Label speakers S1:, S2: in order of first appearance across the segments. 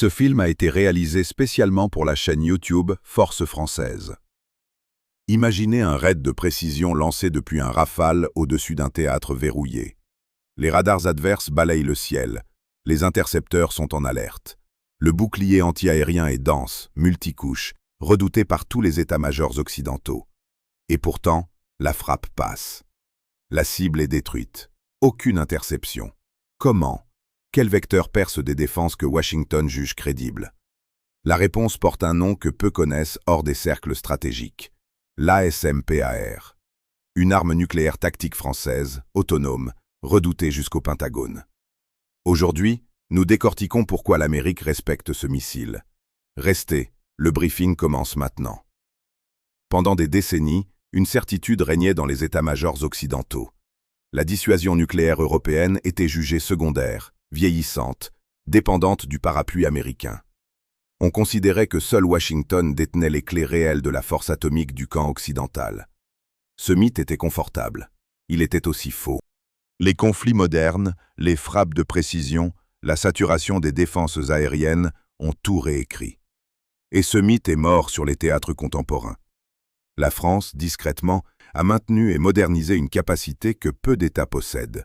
S1: Ce film a été réalisé spécialement pour la chaîne YouTube Force Française. Imaginez un raid de précision lancé depuis un Rafale au-dessus d'un théâtre verrouillé. Les radars adverses balayent le ciel. Les intercepteurs sont en alerte. Le bouclier anti-aérien est dense, multicouche, redouté par tous les états-majors occidentaux. Et pourtant, la frappe passe. La cible est détruite. Aucune interception. Comment? Quel vecteur perce des défenses que Washington juge crédibles? La réponse porte un nom que peu connaissent hors des cercles stratégiques. L'ASMPAR. Une arme nucléaire tactique française, autonome, redoutée jusqu'au Pentagone. Aujourd'hui, nous décortiquons pourquoi l'Amérique respecte ce missile. Restez, le briefing commence maintenant. Pendant des décennies, une certitude régnait dans les états-majors occidentaux. La dissuasion nucléaire européenne était jugée secondaire, vieillissante, dépendante du parapluie américain. On considérait que seul Washington détenait les clés réelles de la force atomique du camp occidental. Ce mythe était confortable. Il était aussi faux. Les conflits modernes, les frappes de précision, la saturation des défenses aériennes ont tout réécrit. Et ce mythe est mort sur les théâtres contemporains. La France, discrètement, a maintenu et modernisé une capacité que peu d'États possèdent.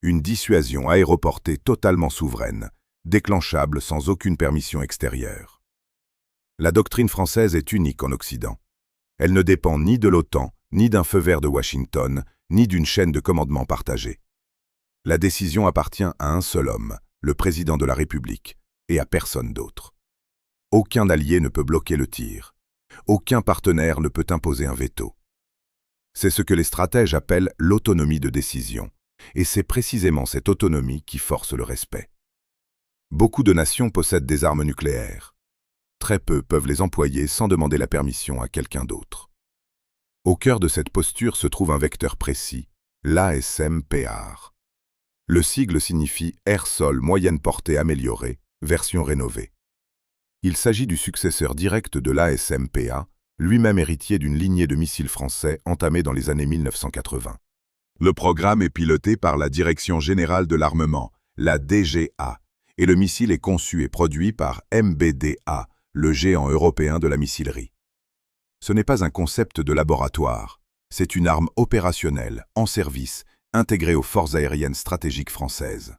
S1: Une dissuasion aéroportée totalement souveraine, déclenchable sans aucune permission extérieure. La doctrine française est unique en Occident. Elle ne dépend ni de l'OTAN, ni d'un feu vert de Washington, ni d'une chaîne de commandement partagée. La décision appartient à un seul homme, le président de la République, et à personne d'autre. Aucun allié ne peut bloquer le tir. Aucun partenaire ne peut imposer un veto. C'est ce que les stratèges appellent l'autonomie de décision. Et c'est précisément cette autonomie qui force le respect. Beaucoup de nations possèdent des armes nucléaires. Très peu peuvent les employer sans demander la permission à quelqu'un d'autre. Au cœur de cette posture se trouve un vecteur précis, l'ASMPAR. Le sigle signifie Air-Sol Moyenne Portée Améliorée, version rénovée. Il s'agit du successeur direct de l'ASMPA, lui-même héritier d'une lignée de missiles français entamée dans les années 1980. Le programme est piloté par la Direction générale de l'armement, la DGA, et le missile est conçu et produit par MBDA, le géant européen de la missilerie. Ce n'est pas un concept de laboratoire, c'est une arme opérationnelle, en service, intégrée aux forces aériennes stratégiques françaises.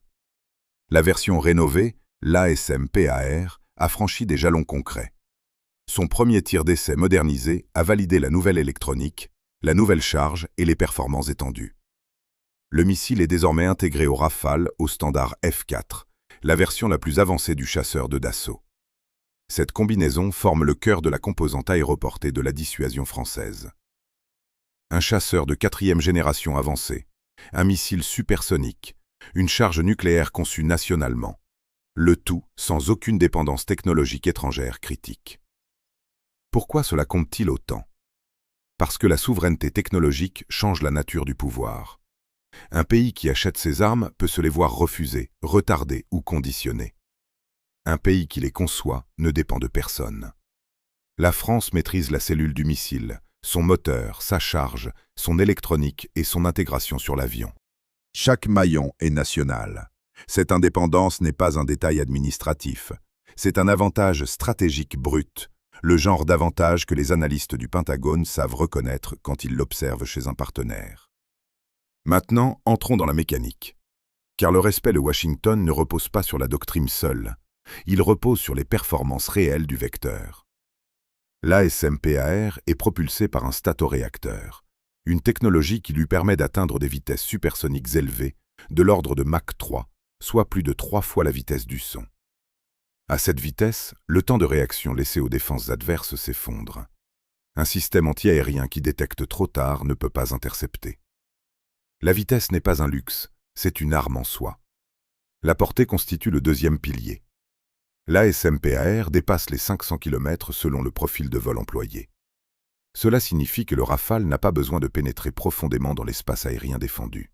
S1: La version rénovée, l'ASMPAR, a franchi des jalons concrets. Son premier tir d'essai modernisé a validé la nouvelle électronique, la nouvelle charge et les performances étendues. Le missile est désormais intégré au Rafale au standard F4, la version la plus avancée du chasseur de Dassault. Cette combinaison forme le cœur de la composante aéroportée de la dissuasion française. Un chasseur de 4e génération avancée, un missile supersonique, une charge nucléaire conçue nationalement, le tout sans aucune dépendance technologique étrangère critique. Pourquoi cela compte-t-il autant? Parce que la souveraineté technologique change la nature du pouvoir. Un pays qui achète ses armes peut se les voir refuser, retarder ou conditionner. Un pays qui les conçoit ne dépend de personne. La France maîtrise la cellule du missile, son moteur, sa charge, son électronique et son intégration sur l'avion. Chaque maillon est national. Cette indépendance n'est pas un détail administratif. C'est un avantage stratégique brut, le genre d'avantage que les analystes du Pentagone savent reconnaître quand ils l'observent chez un partenaire. Maintenant, entrons dans la mécanique. Car le respect de Washington ne repose pas sur la doctrine seule. Il repose sur les performances réelles du vecteur. L'ASMPAR est propulsé par un statoréacteur, une technologie qui lui permet d'atteindre des vitesses supersoniques élevées, de l'ordre de Mach 3, soit plus de 3 fois la vitesse du son. À cette vitesse, le temps de réaction laissé aux défenses adverses s'effondre. Un système antiaérien qui détecte trop tard ne peut pas intercepter. La vitesse n'est pas un luxe, c'est une arme en soi. La portée constitue le deuxième pilier. L'ASMPAR dépasse les 500 km selon le profil de vol employé. Cela signifie que le Rafale n'a pas besoin de pénétrer profondément dans l'espace aérien défendu.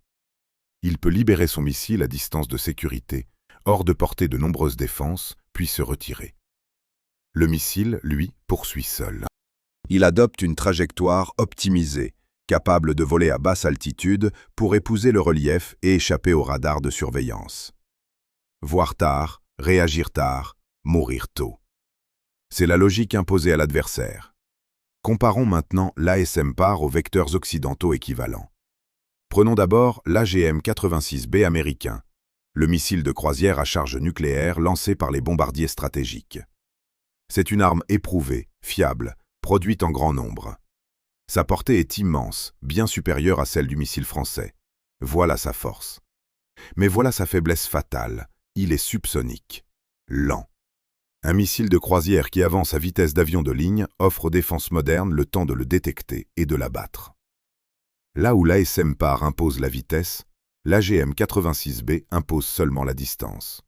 S1: Il peut libérer son missile à distance de sécurité, hors de portée de nombreuses défenses, puis se retirer. Le missile, lui, poursuit seul. Il adopte une trajectoire optimisée, capable de voler à basse altitude pour épouser le relief et échapper aux radars de surveillance. Voir tard, réagir tard, mourir tôt. C'est la logique imposée à l'adversaire. Comparons maintenant l'ASM-PAR aux vecteurs occidentaux équivalents. Prenons d'abord l'AGM-86B américain, le missile de croisière à charge nucléaire lancé par les bombardiers stratégiques. C'est une arme éprouvée, fiable, produite en grand nombre. Sa portée est immense, bien supérieure à celle du missile français. Voilà sa force. Mais voilà sa faiblesse fatale, il est subsonique, lent. Un missile de croisière qui avance à vitesse d'avion de ligne offre aux défenses modernes le temps de le détecter et de l'abattre. Là où l'ASM-PAR impose la vitesse, l'AGM-86B impose seulement la distance.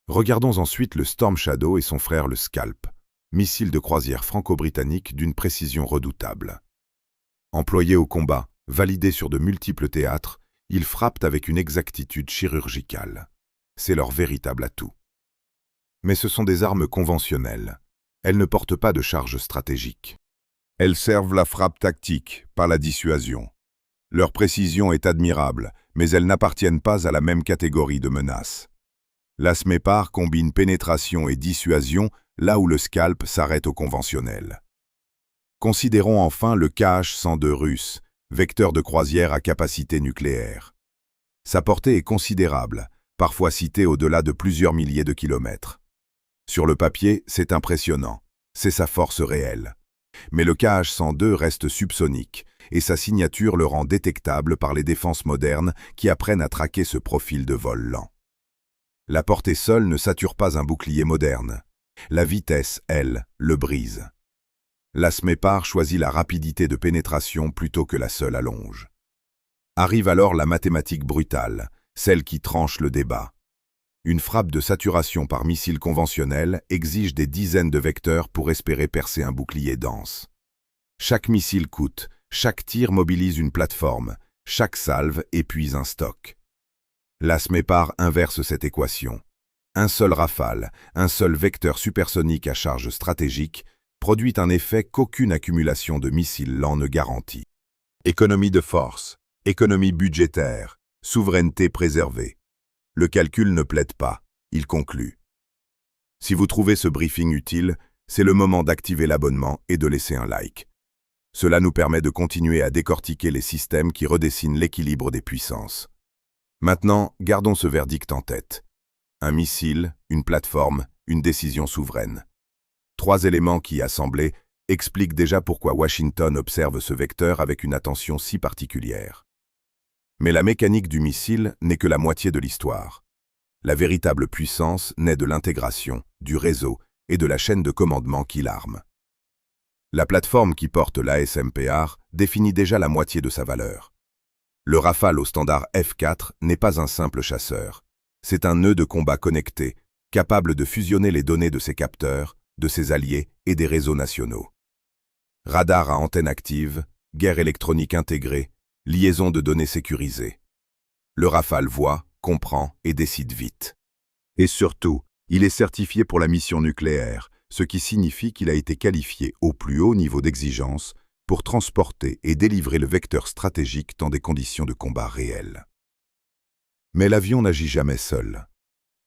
S1: Regardons ensuite le Storm Shadow et son frère le Scalp, missile de croisière franco-britannique d'une précision redoutable. Employés au combat, validés sur de multiples théâtres, ils frappent avec une exactitude chirurgicale. C'est leur véritable atout. Mais ce sont des armes conventionnelles. Elles ne portent pas de charge stratégique. Elles servent la frappe tactique, pas la dissuasion. Leur précision est admirable, mais elles n'appartiennent pas à la même catégorie de menaces. L'ASM-PAR combine pénétration et dissuasion là où le Scalp s'arrête au conventionnel. Considérons enfin le KH-102 russe, vecteur de croisière à capacité nucléaire. Sa portée est considérable, parfois citée au-delà de plusieurs milliers de kilomètres. Sur le papier, c'est impressionnant, c'est sa force réelle. Mais le KH-102 reste subsonique, et sa signature le rend détectable par les défenses modernes qui apprennent à traquer ce profil de vol lent. La portée seule ne sature pas un bouclier moderne. La vitesse, elle, le brise. L'ASM-PAR choisit la rapidité de pénétration plutôt que la seule allonge. Arrive alors la mathématique brutale, celle qui tranche le débat. Une frappe de saturation par missile conventionnel exige des dizaines de vecteurs pour espérer percer un bouclier dense. Chaque missile coûte, chaque tir mobilise une plateforme, chaque salve épuise un stock. L'ASM-PAR inverse cette équation. Un seul rafale, un seul vecteur supersonique à charge stratégique, produit un effet qu'aucune accumulation de missiles lents ne garantit. Économie de force, économie budgétaire, souveraineté préservée. Le calcul ne plaide pas, il conclut. Si vous trouvez ce briefing utile, c'est le moment d'activer l'abonnement et de laisser un like. Cela nous permet de continuer à décortiquer les systèmes qui redessinent l'équilibre des puissances. Maintenant, gardons ce verdict en tête. Un missile, une plateforme, une décision souveraine. 3 éléments qui, assemblés, expliquent déjà pourquoi Washington observe ce vecteur avec une attention si particulière. Mais la mécanique du missile n'est que la moitié de l'histoire. La véritable puissance naît de l'intégration, du réseau et de la chaîne de commandement qui l'arme. La plateforme qui porte l'ASM-PAR définit déjà la moitié de sa valeur. Le Rafale au standard F4 n'est pas un simple chasseur. C'est un nœud de combat connecté, capable de fusionner les données de ses capteurs, de ses alliés et des réseaux nationaux. Radar à antenne active, guerre électronique intégrée, liaison de données sécurisée. Le Rafale voit, comprend et décide vite. Et surtout, il est certifié pour la mission nucléaire, ce qui signifie qu'il a été qualifié au plus haut niveau d'exigence pour transporter et délivrer le vecteur stratégique dans des conditions de combat réelles. Mais l'avion n'agit jamais seul.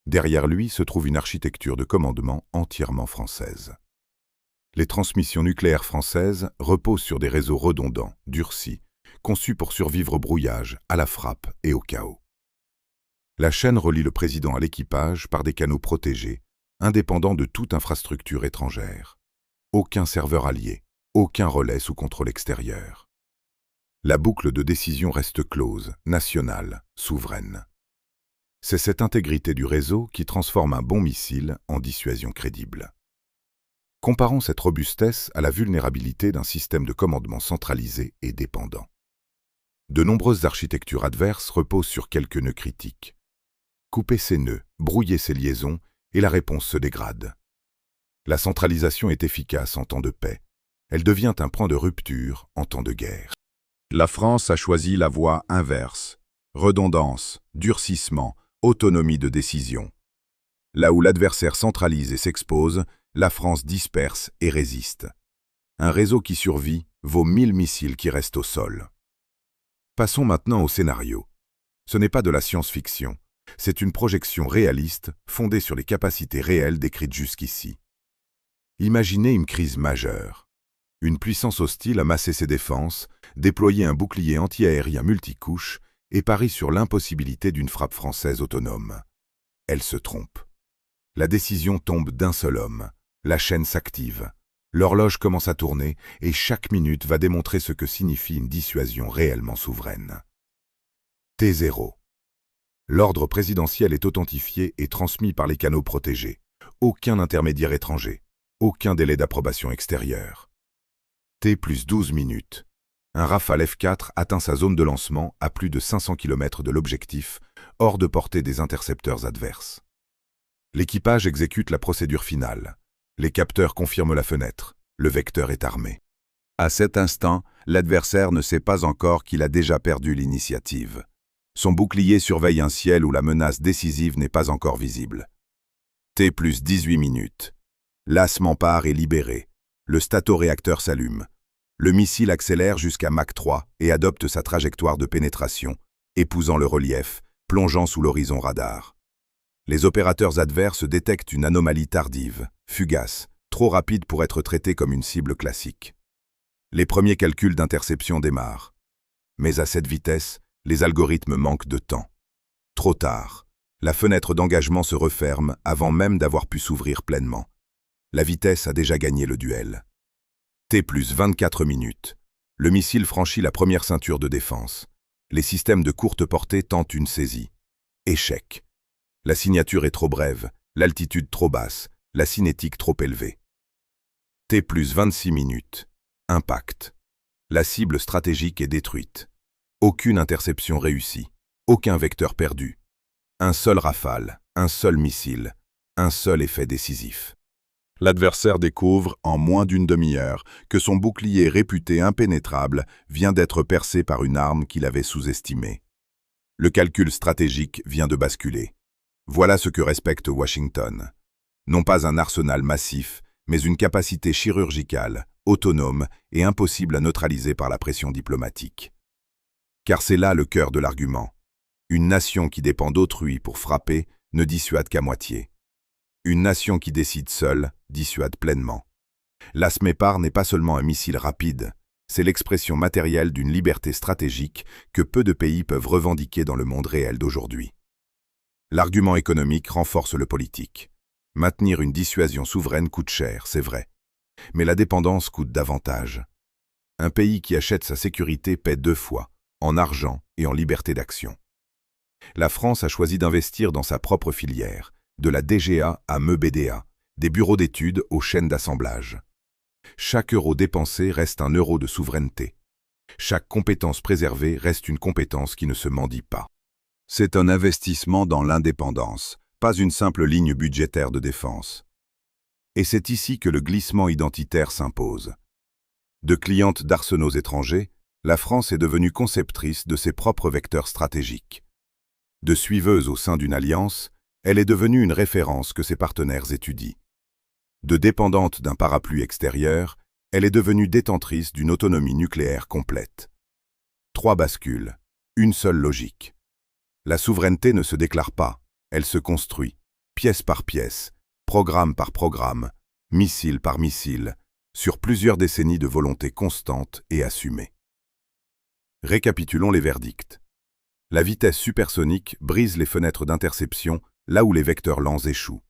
S1: Derrière lui se trouve une architecture de commandement entièrement française. Les transmissions nucléaires françaises reposent sur des réseaux redondants, durcis, conçus pour survivre au brouillage, à la frappe et au chaos. La chaîne relie le président à l'équipage par des canaux protégés, indépendants de toute infrastructure étrangère. Aucun serveur allié, aucun relais sous contrôle extérieur. La boucle de décision reste close, nationale, souveraine. C'est cette intégrité du réseau qui transforme un bon missile en dissuasion crédible. Comparons cette robustesse à la vulnérabilité d'un système de commandement centralisé et dépendant. De nombreuses architectures adverses reposent sur quelques nœuds critiques. Couper ces nœuds, brouiller ces liaisons, et la réponse se dégrade. La centralisation est efficace en temps de paix. Elle devient un point de rupture en temps de guerre. La France a choisi la voie inverse. Redondance, durcissement, autonomie de décision. Là où l'adversaire centralise et s'expose, la France disperse et résiste. Un réseau qui survit vaut 1000 missiles qui restent au sol. Passons maintenant au scénario. Ce n'est pas de la science-fiction. C'est une projection réaliste, fondée sur les capacités réelles décrites jusqu'ici. Imaginez une crise majeure. Une puissance hostile a massé ses défenses, déployé un bouclier antiaérien multicouche et parie sur l'impossibilité d'une frappe française autonome. Elle se trompe. La décision tombe d'un seul homme. La chaîne s'active. L'horloge commence à tourner et chaque minute va démontrer ce que signifie une dissuasion réellement souveraine. T0. L'ordre présidentiel est authentifié et transmis par les canaux protégés. Aucun intermédiaire étranger. Aucun délai d'approbation extérieure. T plus 12 minutes. Un Rafale F4 atteint sa zone de lancement à plus de 500 km de l'objectif, hors de portée des intercepteurs adverses. L'équipage exécute la procédure finale. Les capteurs confirment la fenêtre. Le vecteur est armé. À cet instant, l'adversaire ne sait pas encore qu'il a déjà perdu l'initiative. Son bouclier surveille un ciel où la menace décisive n'est pas encore visible. T plus 18 minutes. L'as Mampare est libéré. Le statoréacteur s'allume. Le missile accélère jusqu'à Mach 3 et adopte sa trajectoire de pénétration, épousant le relief, plongeant sous l'horizon radar. Les opérateurs adverses détectent une anomalie tardive, fugace, trop rapide pour être traitée comme une cible classique. Les premiers calculs d'interception démarrent. Mais à cette vitesse, les algorithmes manquent de temps. Trop tard. La fenêtre d'engagement se referme avant même d'avoir pu s'ouvrir pleinement. La vitesse a déjà gagné le duel. T plus 24 minutes. Le missile franchit la première ceinture de défense. Les systèmes de courte portée tentent une saisie. Échec. La signature est trop brève, l'altitude trop basse, la cinétique trop élevée. T plus 26 minutes. Impact. La cible stratégique est détruite. Aucune interception réussie. Aucun vecteur perdu. Un seul rafale, un seul missile, un seul effet décisif. L'adversaire découvre, en moins d'une demi-heure, que son bouclier réputé impénétrable vient d'être percé par une arme qu'il avait sous-estimée. Le calcul stratégique vient de basculer. Voilà ce que respecte Washington. Non pas un arsenal massif, mais une capacité chirurgicale, autonome et impossible à neutraliser par la pression diplomatique. Car c'est là le cœur de l'argument. Une nation qui dépend d'autrui pour frapper ne dissuade qu'à moitié. Une nation qui décide seule dissuade pleinement. L'as Mampare n'est pas seulement un missile rapide, c'est l'expression matérielle d'une liberté stratégique que peu de pays peuvent revendiquer dans le monde réel d'aujourd'hui. L'argument économique renforce le politique. Maintenir une dissuasion souveraine coûte cher, c'est vrai. Mais la dépendance coûte davantage. Un pays qui achète sa sécurité paie 2 fois, en argent et en liberté d'action. La France a choisi d'investir dans sa propre filière, de la DGA à MEBDA, des bureaux d'études aux chaînes d'assemblage. Chaque euro dépensé reste un euro de souveraineté. Chaque compétence préservée reste une compétence qui ne se mendie pas. C'est un investissement dans l'indépendance, pas une simple ligne budgétaire de défense. Et c'est ici que le glissement identitaire s'impose. De cliente d'arsenaux étrangers, la France est devenue conceptrice de ses propres vecteurs stratégiques. De suiveuse au sein d'une alliance, elle est devenue une référence que ses partenaires étudient. De dépendante d'un parapluie extérieur, elle est devenue détentrice d'une autonomie nucléaire complète. 3 bascules, une seule logique. La souveraineté ne se déclare pas, elle se construit, pièce par pièce, programme par programme, missile par missile, sur plusieurs décennies de volonté constante et assumée. Récapitulons les verdicts. La vitesse supersonique brise les fenêtres d'interception là où les vecteurs lents échouent.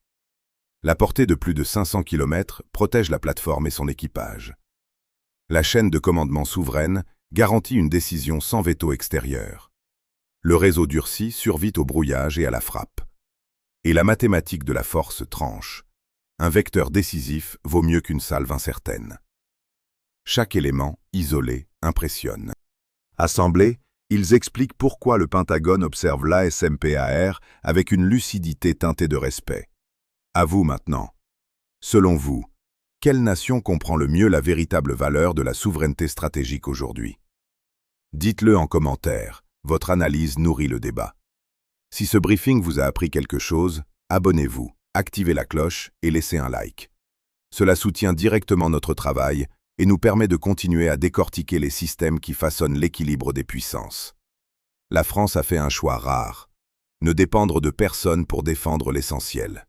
S1: La portée de plus de 500 km protège la plateforme et son équipage. La chaîne de commandement souveraine garantit une décision sans veto extérieur. Le réseau durci survit au brouillage et à la frappe. Et la mathématique de la force tranche. Un vecteur décisif vaut mieux qu'une salve incertaine. Chaque élément, isolé, impressionne. Assemblés, ils expliquent pourquoi le Pentagone observe l'ASMPAR avec une lucidité teintée de respect. À vous maintenant. Selon vous, quelle nation comprend le mieux la véritable valeur de la souveraineté stratégique aujourd'hui? Dites-le en commentaire, votre analyse nourrit le débat. Si ce briefing vous a appris quelque chose, abonnez-vous, activez la cloche et laissez un like. Cela soutient directement notre travail et nous permet de continuer à décortiquer les systèmes qui façonnent l'équilibre des puissances. La France a fait un choix rare. ne dépendre de personne pour défendre l'essentiel.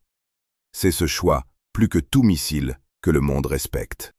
S1: C'est ce choix, plus que tout missile, que le monde respecte.